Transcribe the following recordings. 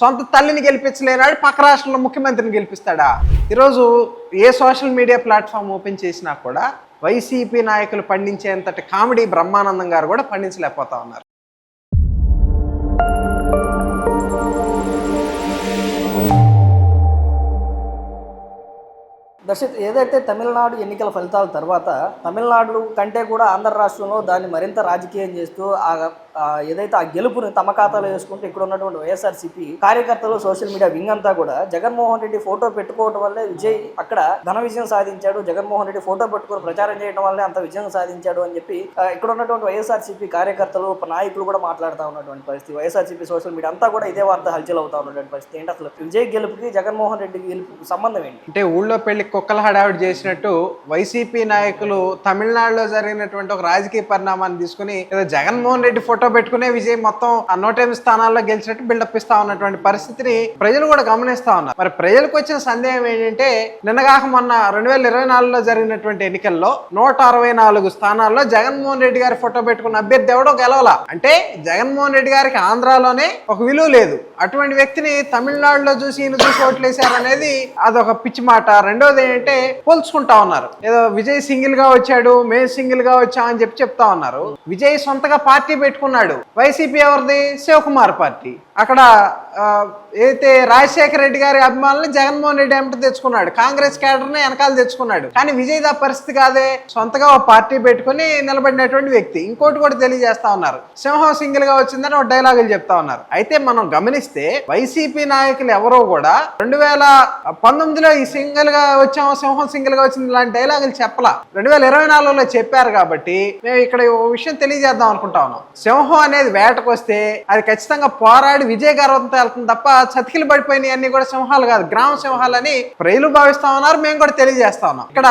సొంత తల్లిని గెలిపించలేనాడు పక్క రాష్ట్రంలో ముఖ్యమంత్రిని గెలిపిస్తాడా? ఈరోజు ఏ సోషల్ మీడియా ప్లాట్ఫామ్ ఓపెన్ చేసినా కూడా వైసీపీ నాయకులు పండించేంతటి కామెడీ బ్రహ్మానందం గారు కూడా పండించలేకపోతా ఉన్నారు. దర్శక్ ఏదైతే తమిళనాడు ఎన్నికల ఫలితాల తర్వాత తమిళనాడు కంటే కూడా ఆంధ్ర రాష్ట్రంలో దాన్ని మరింత రాజకీయం చేస్తూ ఏదైతే ఆ గెలుపుని తమ ఖాతాలో వేసుకుంటూ ఇక్కడ ఉన్నటువంటి వైఎస్ఆర్సీపీ కార్యకర్తలు సోషల్ మీడియా వింగ్ అంతా కూడా జగన్మోహన్ రెడ్డి ఫోటో పెట్టుకోవడం వల్లే విజయ్ అక్కడ ఘన విజయం సాధించాడు, జగన్మోహన్ రెడ్డి ఫోటో పెట్టుకుని ప్రచారం చేయడం వల్లే అంత విజయం సాధించాడు అని చెప్పి ఇక్కడ ఉన్నటువంటి వైఎస్ఆర్సీపీ కార్యకర్తలు నాయకులు కూడా మాట్లాడుతూ ఉన్నటువంటి పరిస్థితి. వైఎస్ఆర్సీపీ సోషల్ మీడియా అంతా కూడా ఇదే వార్త హల్చల్ అవుతా ఉన్నటువంటి పరిస్థితి. ఏంటి అసలు విజయ్ గెలుపుకి జగన్మోహన్ రెడ్డి గెలుపుకి సంబంధం ఏంటి? అంటే ఊళ్ళో పెళ్లి కుక్కల హడావిడి చేసినట్టు వైసీపీ నాయకులు తమిళనాడులో జరిగినటువంటి ఒక రాజకీయ పరిణామాన్ని తీసుకుని ఏదో జగన్మోహన్ రెడ్డి ఫోటో పెట్టుకునే విజయ్ మొత్తం 108 స్థానాల్లో గెలిచినట్టు బిల్డప్ ఇస్తా ఉన్నటువంటి పరిస్థితిని ప్రజలు కూడా గమనిస్తా ఉన్నారు. మరి ప్రజలకు వచ్చిన సందేహం ఏంటంటే నిన్నగాక మొన్న 2024లో జరిగినటువంటి ఎన్నికల్లో 164 స్థానాల్లో జగన్మోహన్ రెడ్డి గారి ఫోటో పెట్టుకున్న అభ్యర్థి ఎవడో గెలవాల. అంటే జగన్మోహన్ రెడ్డి గారికి ఆంధ్రాలోనే ఒక విలువ లేదు, అటువంటి వ్యక్తిని తమిళనాడులో చూసి ఈయన చూసి ఓట్లేశారనేది అదొక పిచ్చి మాట. రెండోది ఏంటంటే పోల్చుకుంటా ఉన్నారు, ఏదో విజయ్ సింగిల్ గా వచ్చాడు, మేము సింగిల్ గా వచ్చామని చెప్తా ఉన్నారు. విజయ్ సొంతగా పార్టీ పెట్టుకున్నాడు. వైసీపీ ఎవరిది? శివకుమార్ పార్టీ. అక్కడ అయితే రాజశేఖర రెడ్డి గారి అభిమానులు జగన్మోహన్ రెడ్డి ఏమిటో తెచ్చుకున్నాడు, కాంగ్రెస్ క్యాడర్ని వెనకాల తెచ్చుకున్నాడు. కానీ విజయ్ దా పరిస్థితి కాదే, సొంతగా ఒక పార్టీ పెట్టుకుని నిలబడినటువంటి వ్యక్తి. ఇంకోటి కూడా తెలియజేస్తా ఉన్నారు, సింహం సింగిల్ గా వచ్చిందని ఒక డైలాగులు చెప్తా ఉన్నారు. అయితే మనం గమనిస్తే వైసీపీ నాయకులు ఎవరో కూడా 2019లో ఈ సింగిల్ గా వచ్చాము, సింహం సింగిల్ గా వచ్చింది ఇలాంటి డైలాగులు చెప్పలా. 2024లో చెప్పారు. కాబట్టి మేము ఇక్కడ ఓ విషయం తెలియజేద్దాం అనుకుంటా ఉన్నాం. సింహం అనేది వేటకు వస్తే అది ఖచ్చితంగా పోరాడి విజయ గర్వంతో వెళ్తుంది తప్ప చతికిలు పడిపోయినాయి అన్ని కూడా సింహాలు కాదు, గ్రామ సింహాలని ప్రజలు భావిస్తా ఉన్నారు, మేము కూడా తెలియజేస్తా ఉన్నాం. ఇక్కడ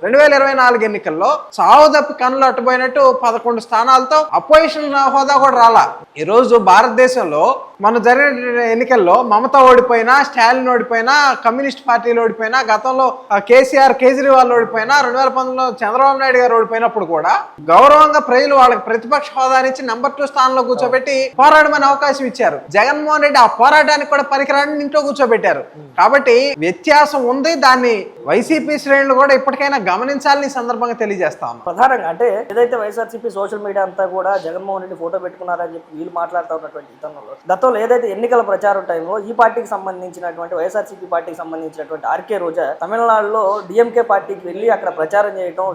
2024 ఎన్నికల్లో చావు తప్పి కన్నులు అట్టుపోయినట్టు 11 స్థానాలతో అపోజిషన్ హోదా కూడా రాలా. ఈ రోజు భారతదేశంలో మన జరిగిన ఎన్నికల్లో మమతా ఓడిపోయినా, స్టాలిన్ ఓడిపోయినా, కమ్యూనిస్ట్ పార్టీలు ఓడిపోయినా, గతంలో కేసీఆర్ కేజ్రీవాల్ ఓడిపోయినా, 2019లో చంద్రబాబు నాయుడు గారు ఓడిపోయినప్పుడు కూడా గౌరవంగా ప్రజలు వాళ్ళకి ప్రతిపక్ష హోదానిచ్చి నెంబర్ 2 స్థానంలో కూర్చోబెట్టి పోరాడమని అవకాశం ఇచ్చారు. జగన్మోహన్ రెడ్డి ఆ పోరాటానికి కూడా పనికిరాని ఇంట్లో కూర్చోబెట్టారు. కాబట్టి వ్యత్యాసం ఉంది, దాన్ని వైసీపీ శ్రేణులు కూడా ఇప్పటికైనా గమనించాలని సందర్భంగా తెలియజేస్తా ఉన్నాం. ప్రధానంగా అంటే ఏదైతే వైఎస్ఆర్సీపీ సోషల్ మీడియా అంతా కూడా జగన్మోహన్ రెడ్డి ఫోటో పెట్టుకున్నారని చెప్పి వీళ్ళు మాట్లాడుతూ ఉన్నటువంటి విధానంలో గతంలో ఏదైతే ఎన్నికల ప్రచారం టైంలో ఈ పార్టీకి సంబంధించినటువంటి వైఎస్ఆర్సీపీ పార్టీకి సంబంధించినటువంటి ఆర్కే రోజా తమిళనాడులో డిఎంకే పార్టీకి వెళ్ళి అక్కడ ప్రచారం చేయడం,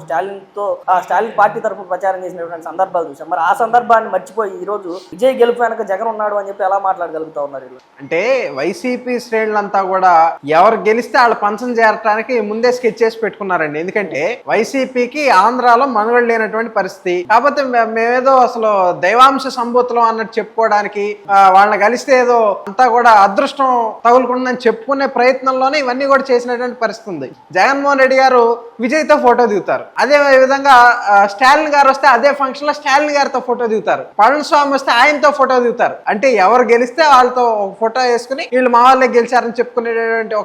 స్టాలిన్ పార్టీ తరఫున ప్రచారం చేసినటువంటి సందర్భాలు చూసాం. మరి ఆ సందర్భాన్ని మర్చిపోయి ఈ రోజు విజయ్ గెలుపు వెనక జగన్ ఉన్నాడు అని చెప్పి ఎలా మాట్లాడగలుగుతా ఉన్నారు వీళ్ళు? అంటే వైసీపీ శ్రేణులంతా కూడా ఎవరు గెలిస్తే వాళ్ళ పంచం చేరటానికి ముందే స్కెచ్ చేసి పెట్టుకున్నారండి. ఎందుకంటే వైసీపీకి ఆంధ్రాలో మనుగడ లేనటువంటి పరిస్థితి. కాకపోతే మేమేదో అసలు దైవాంశ సంభూతులం అన్నట్టు చెప్పుకోవడానికి, వాళ్ళని కలిస్తే ఏదో అంతా కూడా అదృష్టం తగులుకుంటుందని చెప్పుకునే ప్రయత్నంలోనే ఇవన్నీ కూడా చేసినటువంటి పరిస్థితి ఉంది. జగన్మోహన్ రెడ్డి గారు విజయ్తో ఫోటో దిగుతారు, అదే విధంగా స్టాలిన్ గారు వస్తే అదే ఫంక్షన్ లో స్టాలిన్ గారితో ఫోటో దిగుతారు, పళనిస్వామి వస్తే ఆయనతో ఫోటో దిగుతారు. అంటే ఎవరు గెలిస్తే వాళ్ళతో ఫోటో వేసుకుని వీళ్ళు మా వాళ్ళే గెలిచారని చెప్పుకునేటువంటి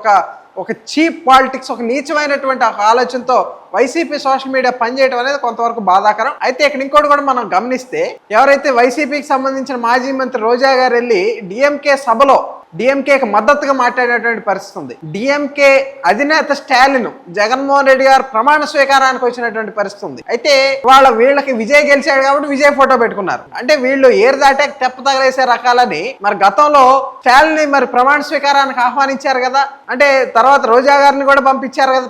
ఒక చీప్ పాలిటిక్స్, ఒక నీచమైనటువంటి ఒక ఆలోచనతో వైసీపీ సోషల్ మీడియా పనిచేయడం అనేది కొంతవరకు బాధాకరం. అయితే ఇక్కడ ఇంకోటి కూడా మనం గమనిస్తే, ఎవరైతే వైసీపీకి సంబంధించిన మాజీ మంత్రి రోజా గారు వెళ్ళి డిఎంకే సభలో డిఎంకేకి మద్దతుగా మాట్లాడేటువంటి పరిస్థితి ఉంది. డిఎంకే అధినేత స్టాలిన్ జగన్మోహన్ రెడ్డి గారు ప్రమాణ స్వీకారానికి వచ్చినటువంటి పరిస్థితి ఉంది. అయితే వీళ్ళకి విజయ్ గెలిచాడు కాబట్టి విజయ్ ఫోటో పెట్టుకున్నారు. అంటే వీళ్ళు ఏరు దాటే తెప్ప తగలేసే రకాలని మరి గతంలో స్టాలిన్ మరి ప్రమాణ స్వీకారానికి ఆహ్వానించారు కదా, అంటే తర్వాత రోజా గారిని కూడా పంపించారు కదా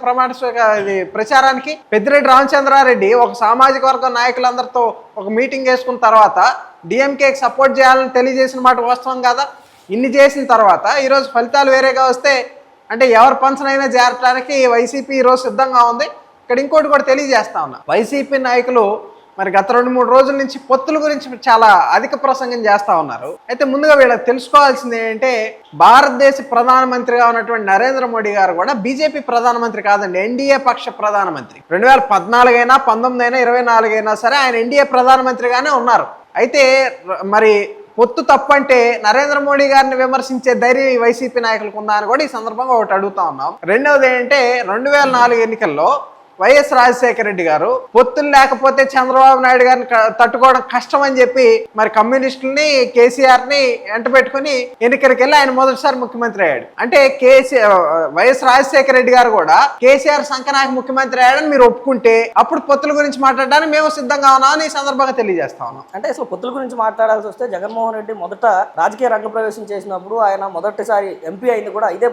ప్రచారానికి. పెద్దిరెడ్డి రామచంద్రారెడ్డి ఒక సామాజిక వర్గం నాయకులందరితో ఒక మీటింగ్ వేసుకున్న తర్వాత డిఎంకేకి సపోర్ట్ చేయాలని తెలియజేసిన మాట వాస్తవం కదా. ఇన్ని చేసిన తర్వాత ఈరోజు ఫలితాలు వేరేగా వస్తే అంటే ఎవరి పంచనైనా చేరటానికి వైసీపీ ఈరోజు సిద్ధంగా ఉంది. ఇక్కడ ఇంకోటి కూడా తెలియజేస్తా ఉన్నా, వైసీపీ నాయకులు మరి గత 2-3 రోజుల నుంచి పొత్తుల గురించి చాలా అధిక ప్రసంగం చేస్తా ఉన్నారు. అయితే ముందుగా వీళ్ళకి తెలుసుకోవాల్సింది ఏంటంటే, భారతదేశ ప్రధానమంత్రిగా ఉన్నటువంటి నరేంద్ర మోడీ గారు కూడా బీజేపీ ప్రధానమంత్రి కాదండి, ఎన్డీఏ పక్ష ప్రధానమంత్రి. 2014 అయినా 19 అయినా 24 అయినా సరే ఆయన ఎన్డీఏ ప్రధానమంత్రిగానే ఉన్నారు. అయితే మరి పొత్తు తప్పంటే నరేంద్ర మోడీ గారిని విమర్శించే ధైర్యం వైసీపీ నాయకులకు ఉందా అని కూడా ఈ సందర్భంగా ఒకటి అడుగుతా ఉన్నాం. రెండవది ఏంటంటే, 2004 ఎన్నికల్లో వైఎస్ రాజశేఖర రెడ్డి గారు పొత్తులు లేకపోతే చంద్రబాబు నాయుడు గారిని తట్టుకోవడం కష్టం అని చెప్పి మరి కమ్యూనిస్టుల్ని కేసీఆర్ ని ఎంట పెట్టుకుని ఎన్నికలకు వెళ్ళి ఆయన మొదటిసారి ముఖ్యమంత్రి అయ్యాడు. అంటే వైఎస్ రాజశేఖర రెడ్డి గారు కూడా కేసీఆర్ సంకనాయక ముఖ్యమంత్రి అయ్యాడని మీరు ఒప్పుకుంటే అప్పుడు పొత్తుల గురించి మాట్లాడడానికి మేము సిద్ధంగా ఉన్నామని ఈ సందర్భంగా తెలియజేస్తా ఉన్నాం. అంటే అసలు పొత్తుల గురించి మాట్లాడాల్సి వస్తే జగన్మోహన్ రెడ్డి మొదట రాజకీయ రంగ ప్రవేశం చేసినప్పుడు ఆయన మొదటిసారి ఎంపీ అయింది కూడా ఇదే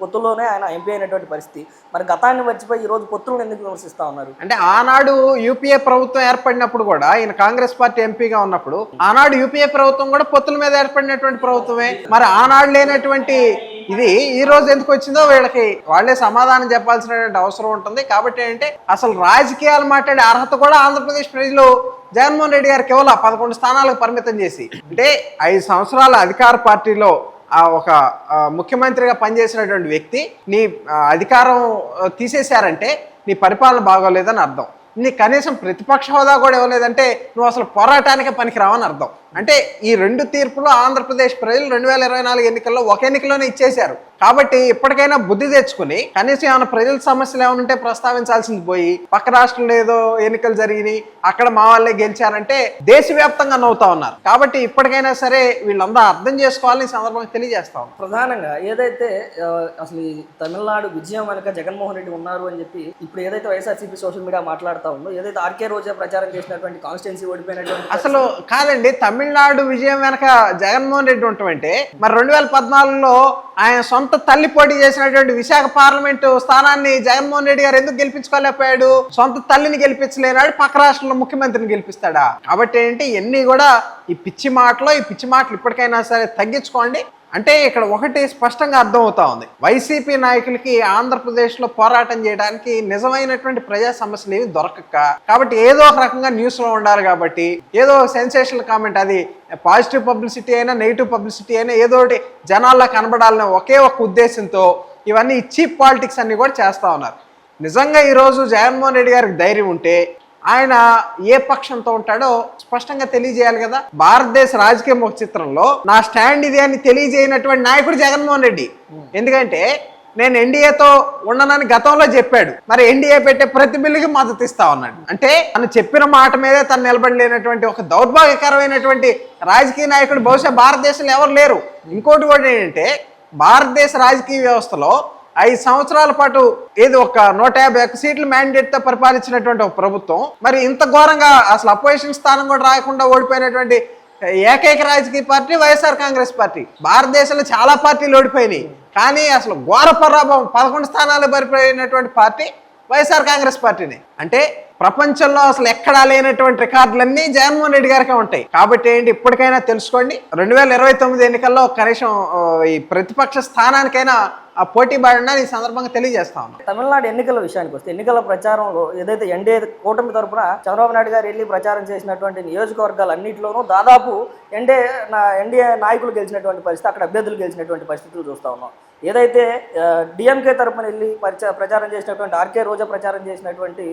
పొత్తుల్లోనే ఆయన ఎంపీ అయినటువంటి పరిస్థితి. మరి గతాన్ని మర్చిపోయి ఈ రోజు పొత్తులను ఎందుకు విమర్శిస్తా ఉన్నారు? అంటే ఆనాడు యూపీఏ ప్రభుత్వం ఏర్పడినప్పుడు కూడా ఈయన కాంగ్రెస్ పార్టీ ఎంపీగా ఉన్నప్పుడు ఆనాడు యూపీఏ ప్రభుత్వం కూడా పొత్తుల మీద ఏర్పడినటువంటి ప్రభుత్వమే. మరి ఆనాడు లేనటువంటి ఇది ఈ రోజు ఎందుకు వచ్చిందో వీళ్ళకి వాళ్ళే సమాధానం చెప్పాల్సినటువంటి అవసరం ఉంటుంది. కాబట్టి ఏంటంటే అసలు రాజకీయాలు మాట్లాడే అర్హత కూడా ఆంధ్రప్రదేశ్ ప్రజలు జగన్మోహన్ రెడ్డి గారికి కేవలం 11 స్థానాలకు పరిమితం చేసి, అంటే 5 సంవత్సరాల అధికార పార్టీలో ఒక ముఖ్యమంత్రిగా పనిచేసినటువంటి వ్యక్తి నీ అధికారం తీసేశారంటే నీ పరిపాలన బాగోలేదని అర్థం. నీ కనీసం ప్రతిపక్ష హోదా కూడా ఇవ్వలేదంటే నువ్వు అసలు పోరాటానికే పనికిరావని అర్థం. అంటే ఈ 2 తీర్పులు ఆంధ్రప్రదేశ్ ప్రజలు 2024 ఎన్నికల్లో ఒక ఎన్నికలోనే ఇచ్చేశారు. కాబట్టి ఇప్పటికైనా బుద్ధి తెచ్చుకుని కనీసం ఏమైనా ప్రజల సమస్యలు ఏమైనా ఉంటే ప్రస్తావించాల్సింది పోయి పక్క రాష్ట్రంలో ఏదో ఎన్నికలు జరిగినాయి అక్కడ మా వాళ్ళే గెలిచారంటే దేశవ్యాప్తంగా నవ్వుతా ఉన్నారు. కాబట్టి ఇప్పటికైనా సరే వీళ్ళందరూ అర్థం చేసుకోవాలని ఈ సందర్భంగా తెలియజేస్తా ఉన్నాం. ప్రధానంగా ఏదైతే అసలు ఈ తమిళనాడు విజయం వెనక జగన్మోహన్ రెడ్డి ఉన్నారు అని చెప్పి ఇప్పుడు ఏదైతే వైఎస్ఆర్సీపీ సోషల్ మీడియా మాట్లాడుతూ ఉందో, ఏదైతే ఆర్కే రోజా ప్రచారం చేసినటువంటి కాన్స్టిట్యున్సీ ఓడిపోయినటువంటి అసలు కాదండి, తమిళనాడు విజయం వెనక జగన్మోహన్ రెడ్డి ఉంటామంటే మరి 2014లో ఆయన సొంత తల్లి పోటీ చేసినటువంటి విశాఖ పార్లమెంటు స్థానాన్ని జగన్మోహన్ రెడ్డి గారు ఎందుకు గెలిపించుకోలేకపోయాడు? సొంత తల్లిని గెలిపించలేనాడు, పక్క రాష్ట్రంలో ముఖ్యమంత్రిని గెలిపిస్తాడా? కాబట్టి ఏంటి ఇవన్నీ కూడా ఈ పిచ్చి మాటలు ఇప్పటికైనా సరే తగ్గించుకోండి. అంటే ఇక్కడ ఒకటి స్పష్టంగా అర్థమవుతా ఉంది, వైసీపీ నాయకులకి ఆంధ్రప్రదేశ్లో పోరాటం చేయడానికి నిజమైనటువంటి ప్రజా సమస్యలు ఏవి దొరకక, కాబట్టి ఏదో ఒక రకంగా న్యూస్లో ఉండాలి కాబట్టి ఏదో సెన్సేషనల్ కామెంట్, అది పాజిటివ్ పబ్లిసిటీ అయినా నెగిటివ్ పబ్లిసిటీ అయినా ఏదో ఒకటి జనాల్లో కనబడాలనే ఒకే ఒక ఉద్దేశంతో ఇవన్నీ చీప్ పాలిటిక్స్ అన్ని కూడా చేస్తూ ఉన్నారు. నిజంగా ఈరోజు జగన్మోహన్ రెడ్డి గారికి ధైర్యం ఉంటే ఆయన ఏ పక్షంతో ఉంటాడో స్పష్టంగా తెలియజేయాలి కదా. భారతదేశ రాజకీయ ముఖ చిత్రంలో నా స్టాండ్ ఇది అని తెలియజేయనటువంటి నాయకుడు జగన్మోహన్ రెడ్డి. ఎందుకంటే నేను ఎన్డీఏతో ఉండనని గతంలో చెప్పాడు, మరి ఎన్డీఏ పెట్టే ప్రతి బిల్లుకి మద్దతు ఇస్తా ఉన్నాడు. అంటే తను చెప్పిన మాట మీదే తను నిలబడలేనటువంటి ఒక దౌర్భాగ్యకరమైనటువంటి రాజకీయ నాయకుడు బహుశా భారతదేశంలో ఎవరు లేరు. ఇంకోటి కూడా ఏంటంటే భారతదేశ రాజకీయ వ్యవస్థలో 5 సంవత్సరాల పాటు ఏదో ఒక 151 సీట్లు మ్యాండేట్తో పరిపాలించినటువంటి ఒక ప్రభుత్వం మరి ఇంత ఘోరంగా అసలు అపోజిషన్ స్థానం కూడా రాకుండా ఓడిపోయినటువంటి ఏకైక రాజకీయ పార్టీ వైఎస్ఆర్ కాంగ్రెస్ పార్టీ. భారతదేశంలో చాలా పార్టీలు ఓడిపోయినాయి, కానీ అసలు ఘోర పరాభవం 11 స్థానాలు పరిపోయినటువంటి పార్టీ వైఎస్ఆర్ కాంగ్రెస్ పార్టీని. అంటే ప్రపంచంలో అసలు ఎక్కడా లేనటువంటి రికార్డులన్నీ జగన్మోహన్ రెడ్డి గారికే ఉంటాయి. కాబట్టి ఏంటి ఇప్పటికైనా తెలుసుకోండి, 2029 ఎన్నికల్లో కనీసం ఈ ప్రతిపక్ష స్థానానికైనా ఆ పోటీ పడినా ఈ సందర్భంగా తెలియజేస్తా ఉన్నాం. తమిళనాడు ఎన్నికల విషయానికి వస్తే ఎన్నికల ప్రచారంలో ఏదైతే ఎన్డీఏ కూటమి తరఫున చంద్రబాబు నాయుడు గారు వెళ్ళి ప్రచారం చేసినటువంటి నియోజకవర్గాలన్నింటిలోనూ దాదాపు ఎన్డీఏ నాయకులు గెలిచినటువంటి పరిస్థితి, అక్కడ అభ్యర్థులు గెలిచినటువంటి పరిస్థితులు చూస్తూ ఉన్నాం. ఏదైతే డిఎంకే తరఫున వెళ్ళి ప్రచారం చేసినటువంటి ఆర్కే రోజా ప్రచారం చేసినటువంటి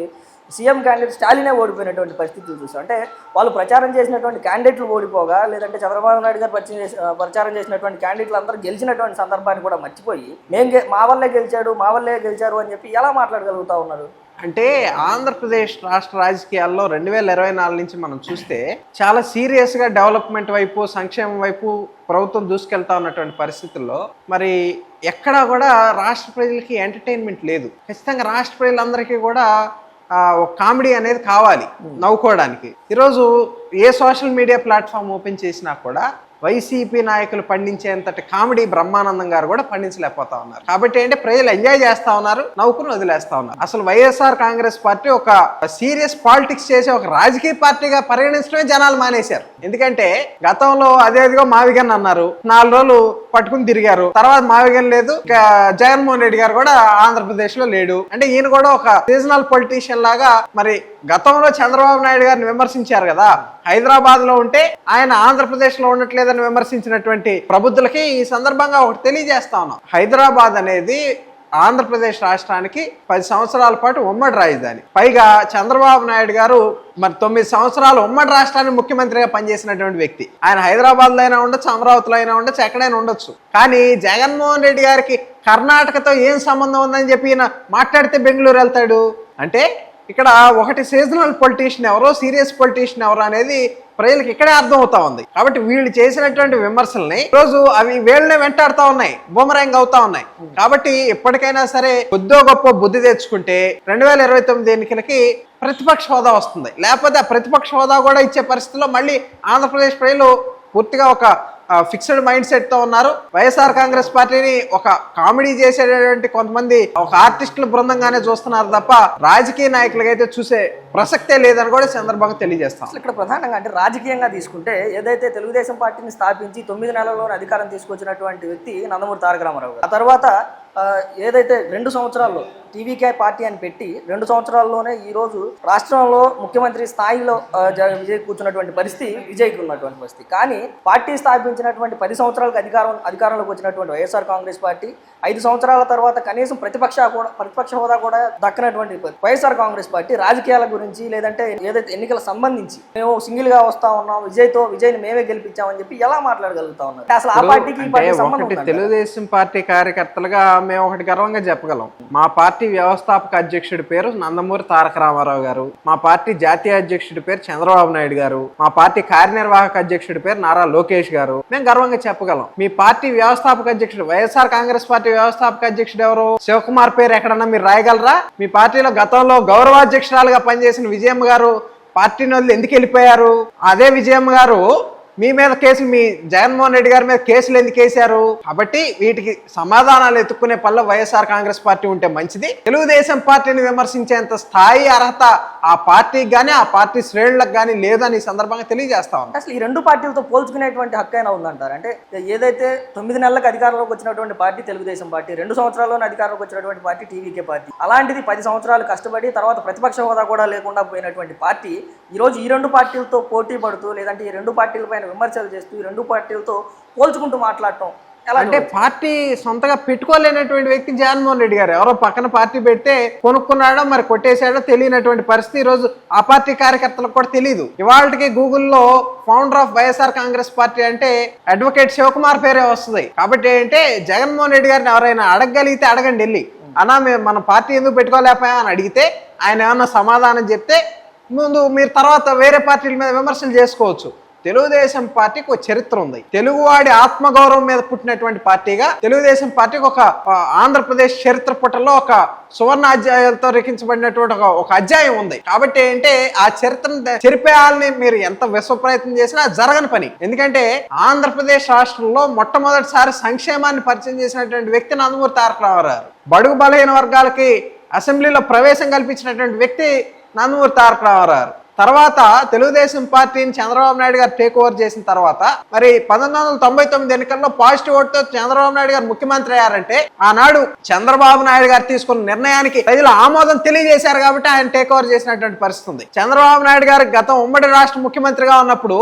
సీఎం క్యాండిడేట్ స్టాలినే ఓడిపోయినటువంటి పరిస్థితులు చూసాం. అంటే వాళ్ళు ప్రచారం చేసినటువంటి క్యాండిడేట్లు ఓడిపోగా, లేదంటే చంద్రబాబు నాయుడు గారు ప్రచారం చేసినటువంటి క్యాండిడేట్లు అందరూ గెలిచినటువంటి సందర్భాన్ని కూడా మర్చిపోయి మా వల్లే గెలిచారు అని చెప్పి ఎలా మాట్లాడగలుగుతా ఉన్నారు? అంటే ఆంధ్రప్రదేశ్ రాష్ట్ర రాజకీయాల్లో 2024 నుంచి మనం చూస్తే చాలా సీరియస్గా డెవలప్మెంట్ వైపు సంక్షేమం వైపు ప్రభుత్వం దూసుకెళ్తా ఉన్నటువంటి పరిస్థితుల్లో మరి ఎక్కడా కూడా రాష్ట్ర ప్రజలకి ఎంటర్టైన్మెంట్ లేదు. ఖచ్చితంగా రాష్ట్ర ప్రజలందరికీ కూడా ఒక కామెడీ అనేది కావాలి నవ్వుకోవడానికి. ఈరోజు ఏ సోషల్ మీడియా ప్లాట్ఫామ్ ఓపెన్ చేసినా కూడా వైసీపీ నాయకులు పండించేంతటి కామెడీ బ్రహ్మానందం గారు కూడా పండించలేకపోతా ఉన్నారు. కాబట్టి ఏంటంటే ప్రజలు ఎంజాయ్ చేస్తా ఉన్నారు, నవ్వుకుని వదిలేస్తా ఉన్నారు. అసలు వైఎస్ఆర్ కాంగ్రెస్ పార్టీ ఒక సీరియస్ పాలిటిక్స్ చేసే ఒక రాజకీయ పార్టీగా పరిగణించడమే జనాలు మానేశారు. ఎందుకంటే గతంలో అదేదిగో మావిగన్ అన్నారు, 4 రోజులు పట్టుకుని తిరిగారు, తర్వాత మావిగన్ లేదు, జగన్మోహన్ రెడ్డి గారు కూడా ఆంధ్రప్రదేశ్ లో లేడు. అంటే ఈయన కూడా ఒక సీజనల్ పొలిటీషియన్ లాగా మరి గతంలో చంద్రబాబు నాయుడు గారిని విమర్శించారు కదా, హైదరాబాద్ లో ఉంటే ఆయన ఆంధ్రప్రదేశ్ లో ఉండట్లేదని విమర్శించినటువంటి ప్రబుద్ధులకి ఈ సందర్భంగా ఒకటి తెలియజేస్తా ఉన్నాం. హైదరాబాద్ అనేది ఆంధ్రప్రదేశ్ రాష్ట్రానికి 10 సంవత్సరాల పాటు ఉమ్మడి రాజధాని. పైగా చంద్రబాబు నాయుడు గారు మరి 9 సంవత్సరాలు ఉమ్మడి రాష్ట్రానికి ముఖ్యమంత్రిగా పనిచేసినటువంటి వ్యక్తి. ఆయన హైదరాబాద్లో అయినా ఉండొచ్చు, అమరావతిలో అయినా ఉండొచ్చు, ఎక్కడైనా ఉండొచ్చు. కానీ జగన్మోహన్ రెడ్డి గారికి కర్ణాటకతో ఏం సంబంధం ఉందని చెప్పి ఈయన మాట్లాడితే బెంగళూరు వెళ్తాడు. అంటే ఇక్కడ ఒకటి సీజనల్ పొలిటీషియన్ ఎవరో, సీరియస్ పొలిటీషియన్ ఎవరో అనేది ప్రజలకు ఇక్కడే అర్థం అవుతా ఉంది. కాబట్టి వీళ్ళు చేసినటువంటి విమర్శల్ని రోజు అవి వీళ్ళనే వెంటాడుతూ ఉన్నాయి, బూమరాంగ్ అవుతా ఉన్నాయి. కాబట్టి ఎప్పటికైనా సరే కొద్దో గొప్ప బుద్ధి తెచ్చుకుంటే 2029 ఎన్నికలకి ప్రతిపక్ష హోదా వస్తుంది. లేకపోతే ఆ ప్రతిపక్ష హోదా కూడా ఇచ్చే పరిస్థితుల్లో మళ్ళీ ఆంధ్రప్రదేశ్ ప్రజలు పూర్తిగా ఒక ఫిక్స్డ్ మైండ్ సెట్ తో ఉన్నారు. వైఎస్ఆర్ కాంగ్రెస్ పార్టీని ఒక కామెడీ చేసేటటువంటి కొంతమంది ఒక ఆర్టిస్టుల బృందంగానే చూస్తున్నారు తప్ప రాజకీయ నాయకులుగా అయితే చూసే ప్రసక్తే లేదని కూడా సందర్భంగా తెలియజేస్తాం. ఇక్కడ ప్రధానంగా అంటే రాజకీయంగా తీసుకుంటే ఏదైతే తెలుగుదేశం పార్టీని స్థాపించి 9 నెలల్లోనే అధికారం తీసుకొచ్చినటువంటి వ్యక్తి నందమూరి తారక రామారావు గారు. ఆ తర్వాత ఏదైతే 2 సంవత్సరాల్లో టీవీకే పార్టీ అని పెట్టి 2 సంవత్సరాల్లోనే ఈరోజు రాష్ట్రంలో ముఖ్యమంత్రి స్థాయిలో విజయ్ కూర్చున్నటువంటి పరిస్థితి, విజయ్కి ఉన్నటువంటి పరిస్థితి. కానీ పార్టీ స్థాపించినటువంటి 10 సంవత్సరాలకు అధికారంలోకి వచ్చినటువంటి వైఎస్ఆర్ కాంగ్రెస్ పార్టీ 5 సంవత్సరాల తర్వాత కనీసం ప్రతిపక్ష హోదా కూడా దక్కనటువంటి వైఎస్ఆర్ కాంగ్రెస్ పార్టీ రాజకీయాల గురించి లేదంటే ఏదైతే ఎన్నికలకు సంబంధించి మేము సింగిల్ గా వస్తా ఉన్నాం, విజయ్ని మేమే గెలిపించామని చెప్పి ఎలా మాట్లాడగలుగుతా ఉన్నారు? అసలు ఆ పార్టీకి తెలుగుదేశం పార్టీ కార్యకర్తలుగా మేము ఒకటి గర్వంగా చెప్పగలం. మా పార్టీ వ్యవస్థాపక అధ్యక్షుడి పేరు నందమూరి తారక రామారావు గారు, మా పార్టీ జాతీయ అధ్యక్షుడి పేరు చంద్రబాబు నాయుడు గారు, మా పార్టీ కార్యనిర్వాహక అధ్యక్షుడి పేరు నారా లోకేష్ గారు. మేము గర్వంగా చెప్పగలం. మీ పార్టీ వ్యవస్థాపక అధ్యక్షుడు వైఎస్ఆర్ కాంగ్రెస్ పార్టీ వ్యవస్థాపక అధ్యక్షుడు ఎవరు? శివకుమార్ పేరు ఎక్కడన్నా మీరు రాయగలరా? మీ పార్టీలో గతంలో గౌరవాధ్యక్షురాలుగా పనిచేసిన విజయమ్మ గారు పార్టీని వదిలి ఎందుకు వెళ్ళిపోయారు? అదే విజయమ్మ గారు మీ మీద కేసులు, మీ జగన్మోహన్ రెడ్డి గారి మీద కేసులు ఎందుకు వేశారు? కాబట్టి వీటికి సమాధానాలు ఎత్తుక్కునే పనిలో వైఎస్ఆర్ కాంగ్రెస్ పార్టీ ఉంటే మంచిది. తెలుగుదేశం పార్టీని విమర్శించేంత స్థాయి, అర్హత ఆ పార్టీకి కానీ ఆ పార్టీ శ్రేణులకు కానీ లేదని ఈ సందర్భంగా తెలియజేస్తా ఉన్నాం. అసలు ఈ 2 పార్టీలతో పోల్చుకునేటువంటి హక్కు అయినా ఉందంటారు? అంటే ఏదైతే 9 నెలలకు అధికారంలోకి వచ్చినటువంటి పార్టీ తెలుగుదేశం పార్టీ, 2 సంవత్సరాల్లోనే అధికారంలోకి వచ్చినటువంటి పార్టీ టీవీకే పార్టీ, అలాంటిది 10 సంవత్సరాలు కష్టపడి తర్వాత ప్రతిపక్ష హోదా కూడా లేకుండా పోయినటువంటి పార్టీ ఈరోజు ఈ 2 పార్టీలతో పోటీ పడుతూ లేదంటే ఈ 2 పార్టీలపై విమర్శలు చేస్తూ ఈ 2 పార్టీలతో పోల్చుకుంటూ మాట్లాడటం అంటే పార్టీ సొంతగా పెట్టుకోలేనటువంటి వ్యక్తి జగన్మోహన్ రెడ్డి గారు. ఎవరో పక్కన పార్టీ పెడితే కొనుక్కున్నాడో మరి కొట్టేశాడో తెలియనటువంటి పరిస్థితి ఈరోజు ఆ పార్టీ కార్యకర్తలకు కూడా తెలియదు. ఇవాళకి గూగుల్లో founder of YSR Congress party అంటే అడ్వకేట్ శివకుమార్ పేరే వస్తుంది. కాబట్టి ఏంటంటే జగన్మోహన్ రెడ్డి గారిని ఎవరైనా అడగగలిగితే అడగండి, వెళ్ళి అన్నా మేము మన పార్టీ ఎందుకు పెట్టుకోలేకపోయా అని అడిగితే ఆయన ఏమన్నా సమాధానం చెప్తే ముందు మీరు తర్వాత వేరే పార్టీల మీద విమర్శలు చేసుకోవచ్చు. తెలుగుదేశం పార్టీకి ఒక చరిత్ర ఉంది. తెలుగువాడి ఆత్మగౌరవం మీద పుట్టినటువంటి పార్టీగా తెలుగుదేశం పార్టీకి ఒక ఆంధ్రప్రదేశ్ చరిత్ర పుటల్లో ఒక సువర్ణ అధ్యాయాలతో లిఖించబడినటువంటి ఒక అధ్యాయం ఉంది. కాబట్టి ఏంటంటే ఆ చరిత్రను చెరిపేయాలని మీరు ఎంత విశ్వ ప్రయత్నం చేసినా జరగని పని. ఎందుకంటే ఆంధ్రప్రదేశ్ రాష్ట్రంలో మొట్టమొదటిసారి సంక్షేమాన్ని పరిచయం చేసినటువంటి వ్యక్తి నందమూరి తారక రామారావు. బడుగు బలహీన వర్గాలకి అసెంబ్లీలో ప్రవేశం కల్పించినటువంటి వ్యక్తి నందమూరి తారక రామారావు. తర్వాత తెలుగుదేశం పార్టీని చంద్రబాబు నాయుడు గారు టేక్ ఓవర్ చేసిన తర్వాత మరి 1999 ఎన్నికల్లో పాజిటివ్ ఓటుతో చంద్రబాబు నాయుడు గారు ముఖ్యమంత్రి అయ్యారంటే ఆనాడు చంద్రబాబు నాయుడు గారు తీసుకున్న నిర్ణయానికి ప్రజలు ఆమోదం తెలియజేశారు కాబట్టి ఆయన టేక్ ఓవర్ చేసినటువంటి పరిస్థితి ఉంది. చంద్రబాబు నాయుడు గారు గతం ఉమ్మడి రాష్ట్ర ముఖ్యమంత్రిగా ఉన్నప్పుడు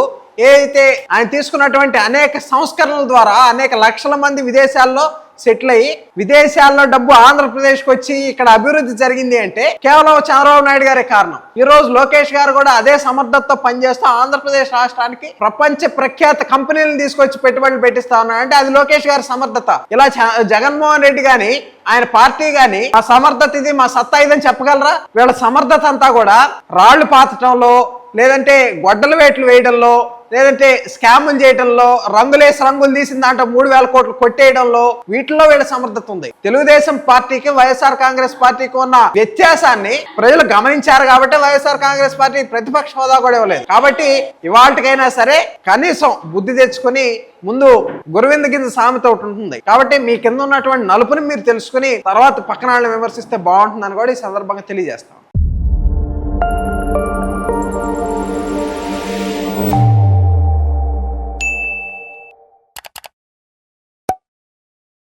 ఏదైతే ఆయన తీసుకున్నటువంటి అనేక సంస్కరణల ద్వారా అనేక లక్షల మంది విదేశాల్లో సెటిల్ అయ్యి విదేశాల్లో డబ్బు ఆంధ్రప్రదేశ్కి వచ్చి ఇక్కడ అభివృద్ధి జరిగింది అంటే కేవలం చంద్రబాబు నాయుడు గారే కారణం. ఈ రోజు లోకేష్ గారు కూడా అదే సమర్థతతో పనిచేస్తూ ఆంధ్రప్రదేశ్ రాష్ట్రానికి ప్రపంచ ప్రఖ్యాత కంపెనీలను తీసుకొచ్చి పెట్టుబడులు పెట్టిస్తా ఉన్నారంటే అది లోకేష్ గారి సమర్థత. ఇలా జగన్మోహన్ రెడ్డి గాని ఆయన పార్టీ గాని మా సమర్థత ఇది, మా సత్తా ఇదని చెప్పగలరా? వీళ్ళ సమర్థత అంతా కూడా రాళ్లు పాతటంలో, లేదంటే గొడ్డల వేట్లు వేయడంలో, లేదంటే స్కాములు చేయడంలో, రంగులేసి రంగులు తీసిన దాంట్లో 3,000 కోట్లు కొట్టేయడంలో, వీటిల్లో వీళ్ళ సమర్థత ఉంది. తెలుగుదేశం పార్టీకి వైఎస్ఆర్ కాంగ్రెస్ పార్టీకి ఉన్న వ్యత్యాసాన్ని ప్రజలు గమనించారు కాబట్టి వైఎస్ఆర్ కాంగ్రెస్ పార్టీ ప్రతిపక్ష హోదా కూడా ఇవ్వలేదు. కాబట్టి ఇవాళకైనా సరే కనీసం బుద్ధి తెచ్చుకొని ముందు గురువింద కింద సామెత ఒకటి ఉంటుంది. కాబట్టి మీ కింద ఉన్నటువంటి నలుపుని మీరు తెలుసుకుని తర్వాత పక్కన విమర్శిస్తే బాగుంటుందని కూడా ఈ సందర్భంగా తెలియజేస్తాం.